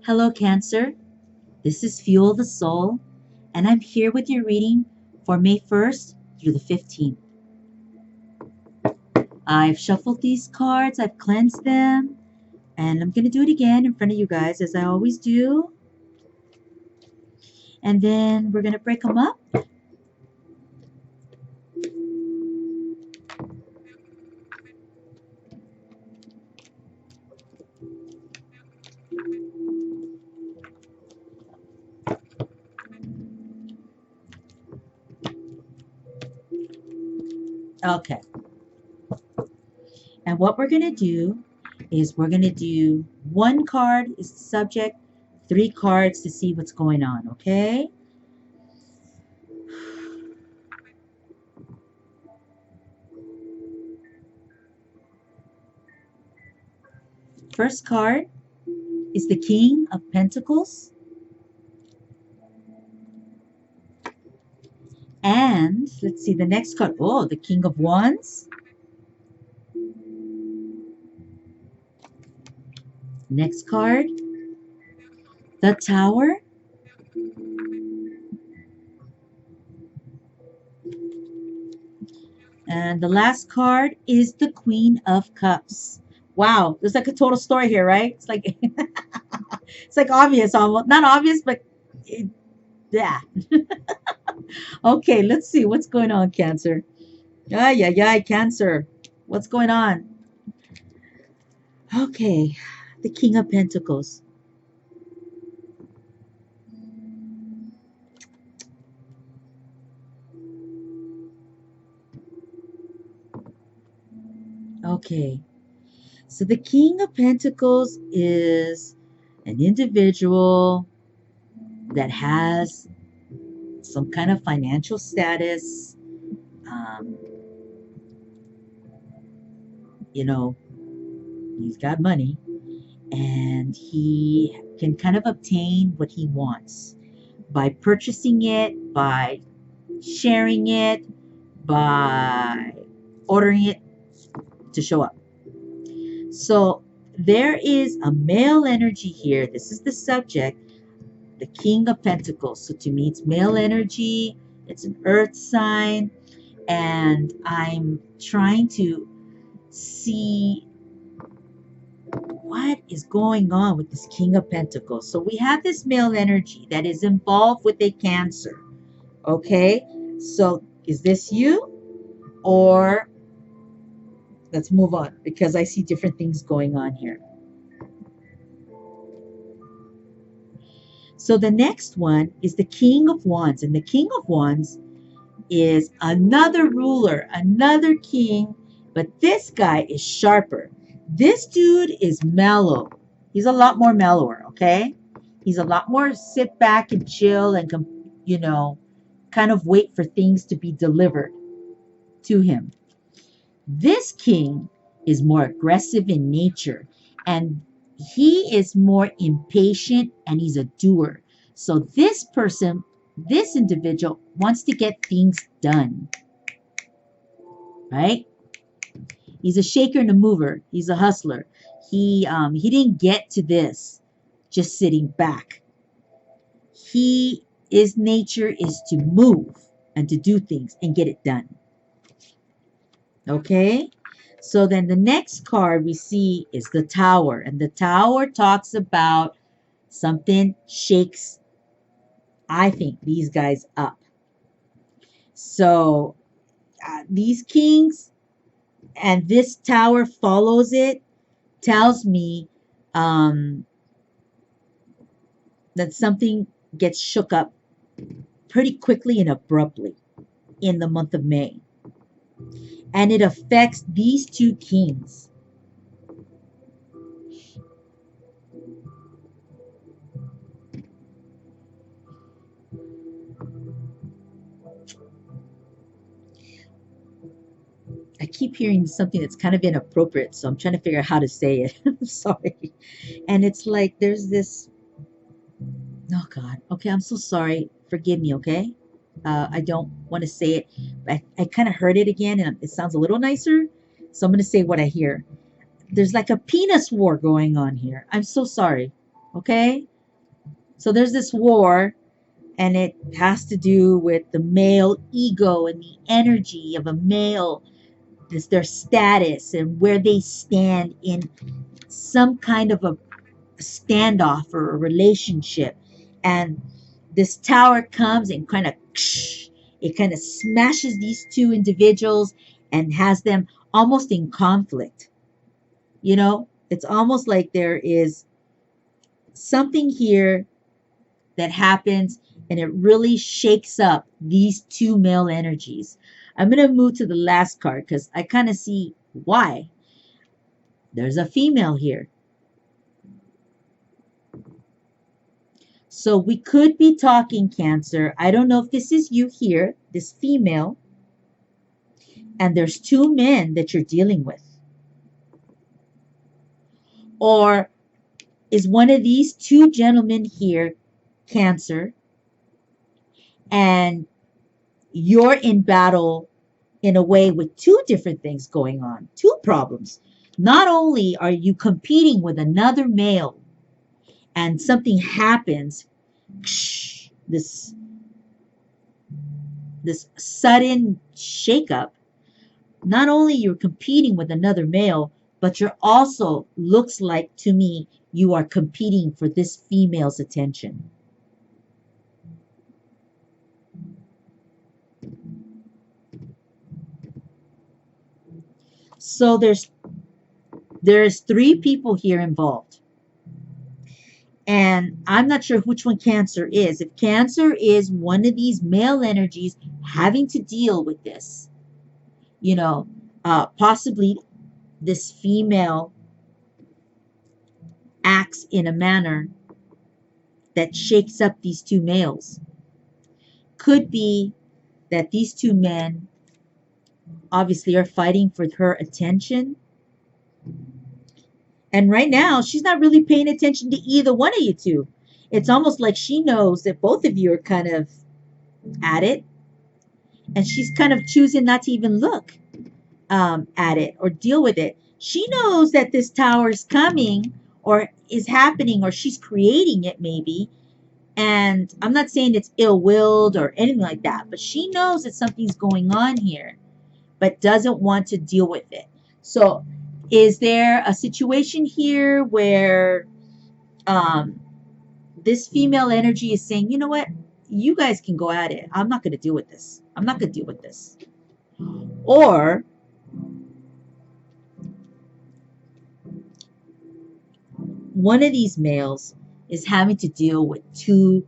Hello, Cancer. This is Fuel the Soul, and I'm here with your reading for May 1st through the 15th. I've shuffled these cards, I've cleansed them, and I'm going to do it again in front of you guys as I always do. And then we're going to break them up. Okay. And what we're going to do is we're going to do one card is the subject, 3 cards to see what's going on, okay? First card is the King of Pentacles. And let's see the next card. Oh, the King of Wands. Next card, the Tower. And the last card is the Queen of Cups. Wow, there's like a total story here, right? It's like it's like obvious, almost not obvious, but yeah. Okay, let's see what's going on, Cancer. Yeah, Cancer. What's going on? Okay, the King of Pentacles. Okay, so the King of Pentacles is an individual that has some kind of financial status. Um, you know, he's got money and he can kind of obtain what he wants by purchasing it, by sharing it, by ordering it to show up. So there is a male energy here. This is the subject, the King of Pentacles. So to me, it's male energy. It's an earth sign. And I'm trying to see what is going on with this King of Pentacles. So we have this male energy that is involved with a Cancer. Okay, so is this you? Or let's move on because I see different things going on here. So the next one is the King of Wands. And the King of Wands is another ruler, another king, but this guy is sharper. This dude is mellow. He's a lot more mellower, okay? He's a lot more sit back and chill and, kind of wait for things to be delivered to him. This king is more aggressive in nature and he is more impatient and he's a doer. So this person, this individual wants to get things done, right? He's a shaker and a mover. He's a hustler. He didn't get to this just sitting back. His nature is to move and to do things and get it done. Okay? So then the next card we see is the Tower. And the Tower talks about something shakes, I think, these guys up. So these kings and this Tower follows it, tells me that something gets shook up pretty quickly and abruptly in the month of May. And it affects these 2 kings. I keep hearing something that's kind of inappropriate, so I'm trying to figure out how to say it. I'm sorry. And it's like there's this, oh God, okay, I'm so sorry. Forgive me, okay? I don't want to say it. I kind of heard it again, and it sounds a little nicer, so I'm going to say what I hear. There's like a penis war going on here. I'm so sorry, okay? So there's this war, and it has to do with the male ego and the energy of a male, this their status and where they stand in some kind of a standoff or a relationship. And this tower comes and kind of it kind of smashes these two individuals and has them almost in conflict. You know, it's almost like there is something here that happens, and it really shakes up these two male energies. I'm going to move to the last card because I kind of see why. There's a female here. So we could be talking, Cancer. I don't know if this is you here, this female, and there's two men that you're dealing with. Or is one of these two gentlemen here Cancer, and you're in battle in a way with two different things going on, two problems. Not only are you competing with another male and something happens, this sudden shakeup, not only you're competing with another male, but you're also, looks like to me, you are competing for this female's attention. So there's three people here involved. And I'm not sure which one Cancer is. If Cancer is one of these male energies having to deal with this, you know, possibly this female acts in a manner that shakes up these two males. Could be that these two men obviously are fighting for her attention. And right now, she's not really paying attention to either one of you two. It's almost like she knows that both of you are kind of at it, and she's kind of choosing not to even look at it or deal with it. She knows that this tower is coming or is happening, or she's creating it maybe. And I'm not saying it's ill-willed or anything like that, but she knows that something's going on here, but doesn't want to deal with it. So is there a situation here where this female energy is saying, you know what, you guys can go at it. I'm not going to deal with this. I'm not going to deal with this. Or one of these males is having to deal with two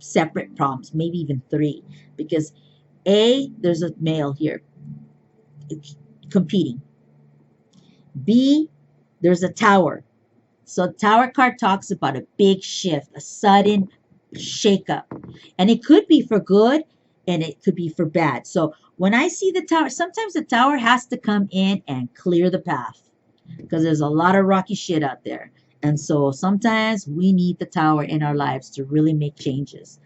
separate problems, maybe even three, because A, there's a male here competing. B, there's a tower. So tower card talks about a big shift, a sudden shakeup. And it could be for good and it could be for bad. So when I see the tower, sometimes the tower has to come in and clear the path because there's a lot of rocky shit out there. And so sometimes we need the tower in our lives to really make changes.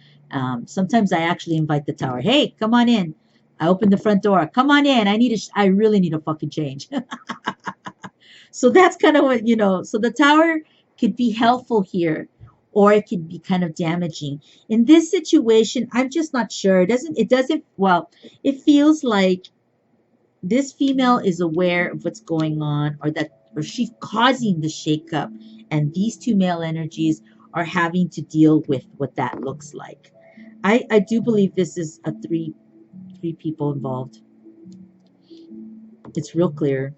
Sometimes I actually invite the tower. Hey, come on in. I open the front door. Come on in. I really need a fucking change. So that's kind of what, you know, so the tower could be helpful here, or it could be kind of damaging. In this situation, I'm just not sure. It feels like this female is aware of what's going on, or she's causing the shakeup, and these two male energies are having to deal with what that looks like. I do believe this is a three people involved. It's real clear.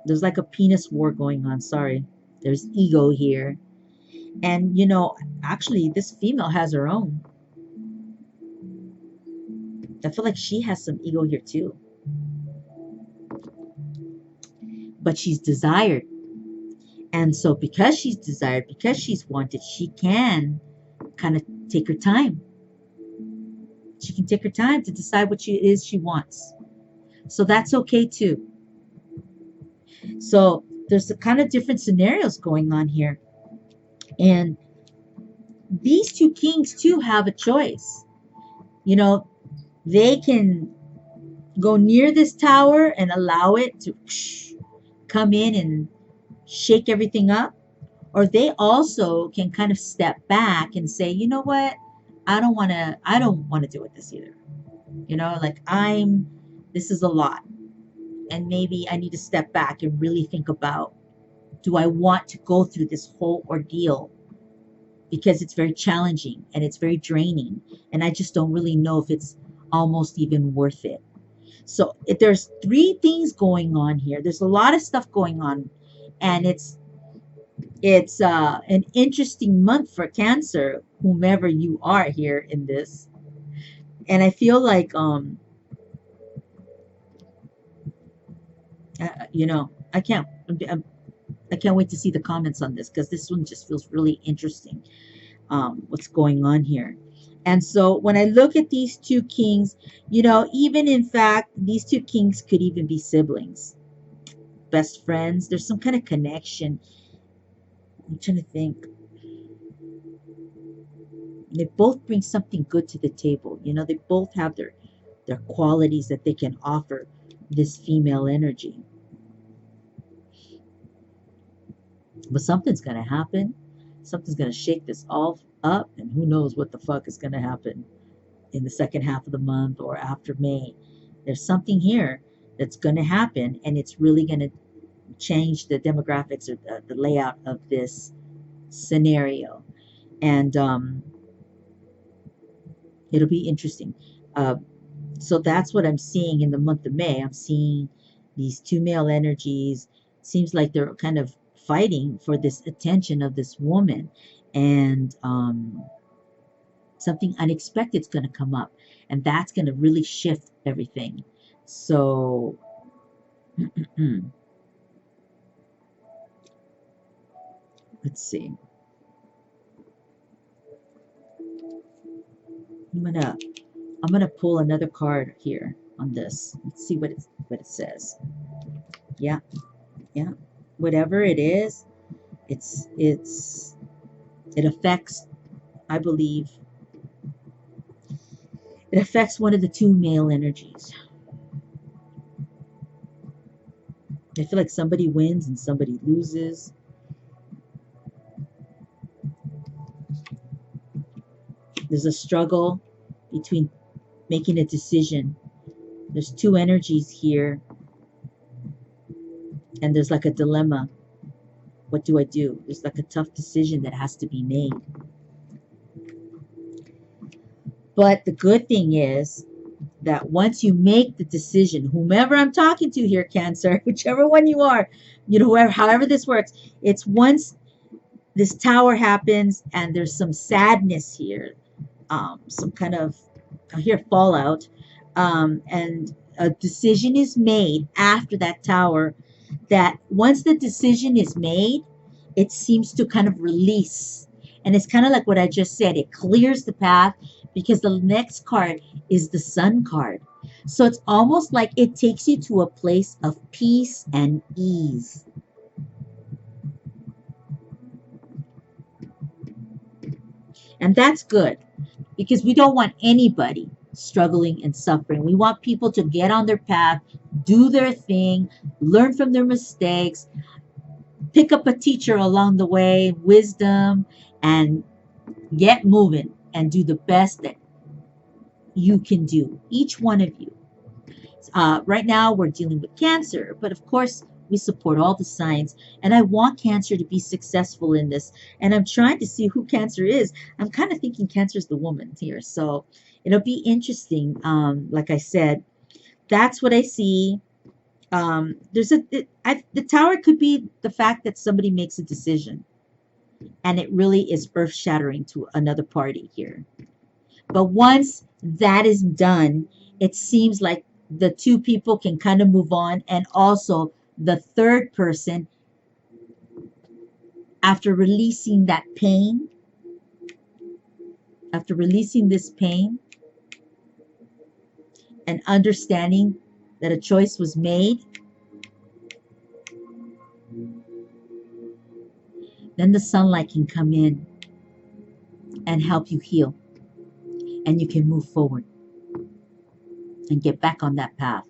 There's like a penis war going on. Sorry. There's ego here. And, you know, actually, this female has her own. I feel like she has some ego here too. But she's desired. And so because she's desired, because she's wanted, she can kind of take her time. She can take her time to decide what it is she wants. So that's okay too. So there's a kind of different scenarios going on here. And these two kings too have a choice. You know, they can go near this tower and allow it to come in and shake everything up, or they also can kind of step back and say, you know what, I don't want to deal with this either. You know, like this is a lot. And maybe I need to step back and really think about, do I want to go through this whole ordeal? Because it's very challenging and it's very draining. And I just don't really know if it's almost even worth it. So if there's three things going on here. There's a lot of stuff going on. And it's an interesting month for Cancer, whomever you are here in this. And I feel like you know, I can't wait to see the comments on this, because this one just feels really interesting. What's going on here? And so when I look at these two kings, you know, even in fact, these two kings could even be siblings, best friends. There's some kind of connection. I'm trying to think. They both bring something good to the table. You know, they both have their qualities that they can offer this female energy. But something's going to happen. Something's going to shake this all up, and who knows what the fuck is going to happen in the second half of the month or after May. There's something here that's going to happen, and it's really going to change the demographics or the layout of this scenario. And it'll be interesting. So that's what I'm seeing in the month of May. I'm seeing these two male energies. Seems like they're kind of fighting for this attention of this woman, and something unexpected is going to come up, and that's going to really shift everything. So let's see. I'm gonna pull another card here on this. Let's see what it says. Yeah, yeah. Whatever it is, it affects, I believe, it affects one of the two male energies. I feel like somebody wins and somebody loses. There's a struggle between making a decision. There's two energies here, and there's like a dilemma. What do I do? There's like a tough decision that has to be made. But the good thing is that once you make the decision, whomever I'm talking to here, Cancer, whichever one you are, you know, whoever, however this works, it's once this tower happens and there's some sadness here, some kind of, I hear fallout, and a decision is made after that tower, that once the decision is made, it seems to kind of release. And it's kind of like what I just said. It clears the path, because the next card is the Sun card. So it's almost like it takes you to a place of peace and ease. And that's good, because we don't want anybody struggling and suffering. We want people to get on their path, do their thing, learn from their mistakes, pick up a teacher along the way, wisdom, and get moving and do the best that you can do, each one of you. Right now, we're dealing with Cancer, but of course, we support all the signs, and I want Cancer to be successful in this. And I'm trying to see who Cancer is. I'm kind of thinking Cancer is the woman here, so it'll be interesting. Like I said, that's what I see. The tower could be the fact that somebody makes a decision, and it really is earth-shattering to another party here. But once that is done, it seems like the two people can kind of move on, and also the third person, after releasing that pain, after releasing this pain and understanding that a choice was made, then the sunlight can come in and help you heal, and you can move forward and get back on that path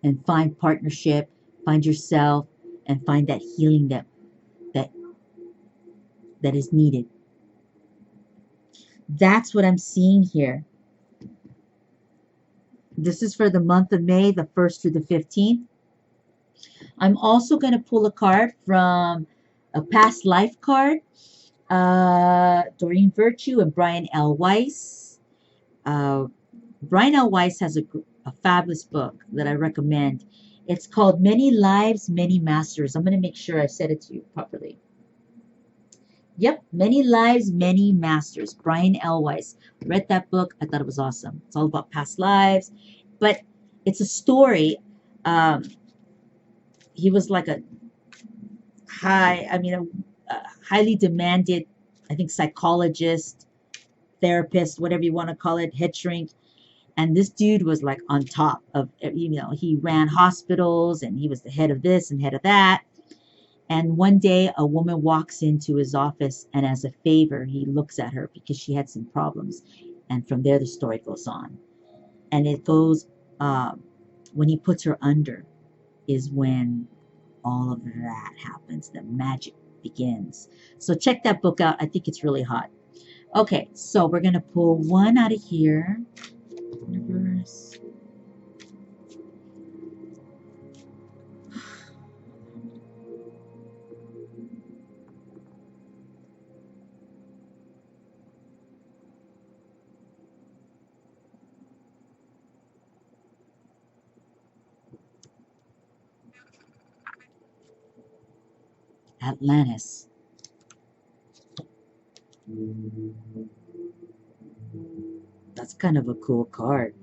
and find partnership, find yourself, and find that healing that that is needed. That's what I'm seeing here. This is for the month of May, the 1st through the 15th. I'm also going to pull a card from a past life card. Doreen Virtue and Brian L. Weiss. Uh, Brian L. Weiss has a fabulous book that I recommend. It's called Many Lives, Many Masters. I'm going to make sure I said it to you properly. Yep, Many Lives, Many Masters. Brian L. Weiss. Read that book. I thought it was awesome. It's all about past lives, but it's a story. Um, he was like a highly demanded, I think, psychologist, therapist, whatever you want to call it, head shrink. And this dude was like on top of, he ran hospitals and he was the head of this and head of that. And one day a woman walks into his office, and as a favor, he looks at her because she had some problems. And from there, the story goes on. And it goes, when he puts her under is when all of that happens. The magic begins. So check that book out. I think it's really hot. Okay, so we're going to pull one out of here. Universe. Atlantis. That's kind of a cool card.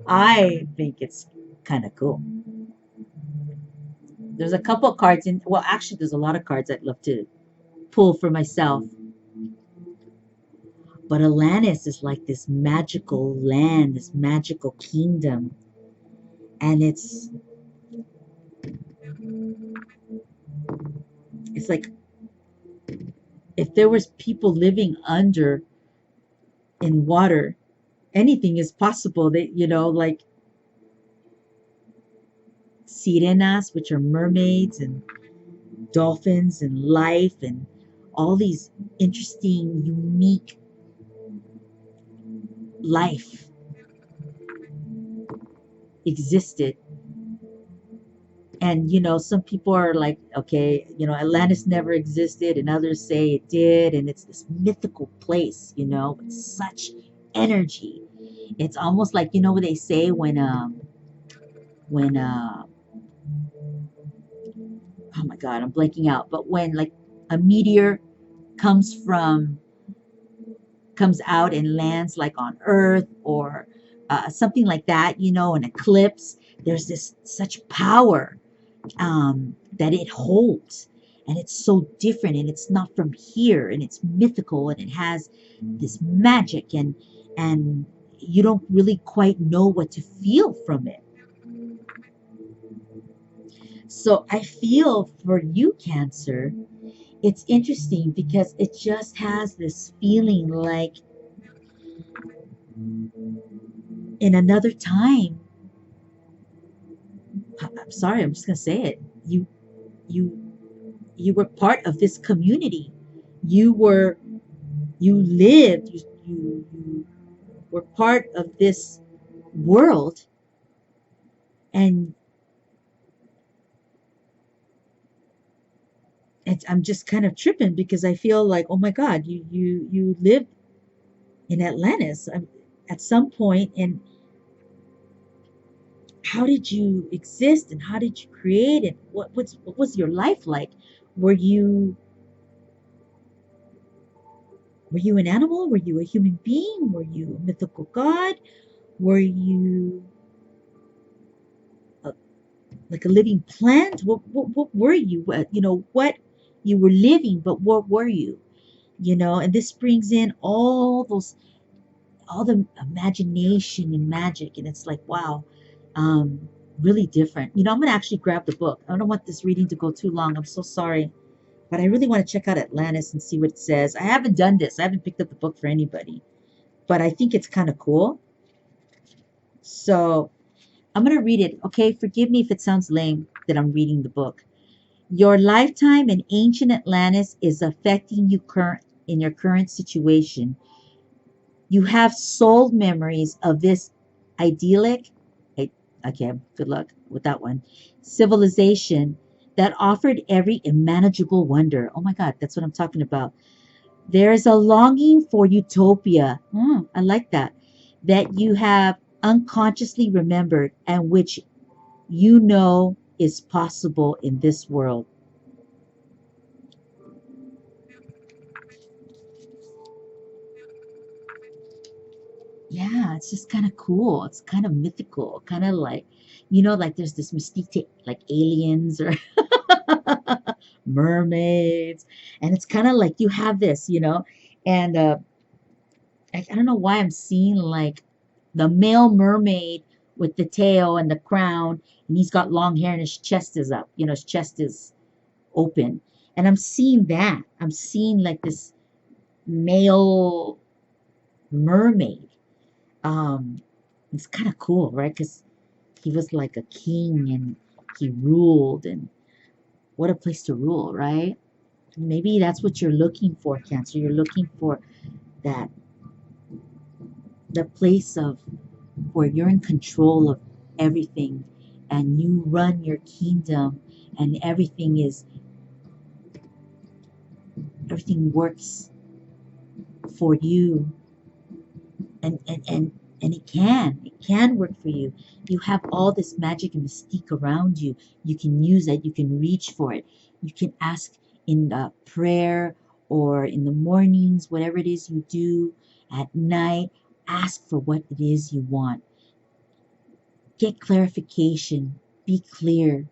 I think it's kind of cool. There's a couple cards in, well, actually, there's a lot of cards I'd love to pull for myself. But Atlantis is like this magical land, this magical kingdom. And it's like if there was people living under in water, anything is possible. They, like sirenas, which are mermaids, and dolphins, and life, and all these interesting, unique life existed. And some people are like, okay, Atlantis never existed, and others say it did, and it's this mythical place, with such energy. It's almost like, what they say when oh my god, I'm blanking out, but when like a meteor comes out and lands like on Earth, or something like that, an eclipse, there's this such power that it holds, and it's so different, and it's not from here, and it's mythical, and it has this magic, and you don't really quite know what to feel from it. So I feel for you, Cancer, it's interesting because it just has this feeling like in another time, I'm sorry, I'm just gonna say it, you were part of this community. You lived, you were part of this world, and I'm just kind of tripping because I feel like, oh my God, you lived in Atlantis at some point, and how did you exist, and how did you create, and what was your life like? Were you an animal? Were you a human being? Were you a mythical god? Were you like a living plant? What were you? What you were living, but what were you? And this brings in all the imagination and magic, and it's like, wow, really different. I'm gonna actually grab the book. I don't want this reading to go too long. I'm so sorry, but I really want to check out Atlantis and see what it says. I haven't done this. I haven't picked up the book for anybody, but I think it's kind of cool. So I'm gonna read it. Okay, forgive me if it sounds lame that I'm reading the book. Your lifetime in ancient Atlantis is affecting you current in your current situation. You have soul memories of this idyllic, eh, okay, good luck with that one, civilization that offered every imaginable wonder. Oh my God, that's what I'm talking about. There's a longing for utopia. I like that. That you have unconsciously remembered and which you know is possible in this world. Yeah, it's just kind of cool. It's kind of mythical, kind of like, like there's this mystique, like aliens or mermaids, and it's kind of like you have this, and I don't know why I'm seeing like the male mermaid with the tail and the crown, and he's got long hair and his chest is up, his chest is open, and I'm seeing that. I'm seeing like this male mermaid. Um, it's kind of cool, right? Because he was like a king and he ruled, and what a place to rule, right? Maybe that's what you're looking for, Cancer. You're looking for that the place of where you're in control of everything and you run your kingdom and everything works for you and it can work for you. You have all this magic and mystique around you. You can use it. You can reach for it. You can ask in prayer or in the mornings, whatever it is you do at night. Ask for what it is you want. Get clarification. Be clear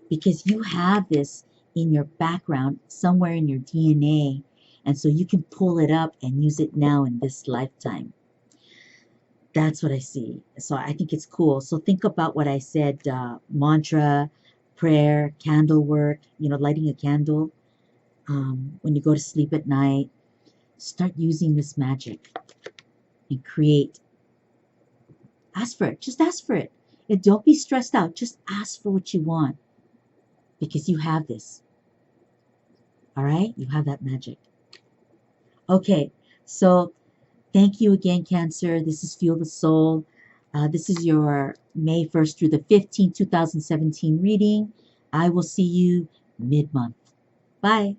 because you have this in your background somewhere in your DNA, and so you can pull it up and use it now in this lifetime. That's what I see. So I think it's cool. So think about what I said, mantra, prayer, candle work, lighting a candle when you go to sleep at night. Start using this magic and create. Ask for it. Just ask for it. And don't be stressed out. Just ask for what you want because you have this. All right? You have that magic. Okay. So thank you again, Cancer. This is Fuel the Soul. This is your May 1st through the 15th, 2017 reading. I will see you mid-month. Bye.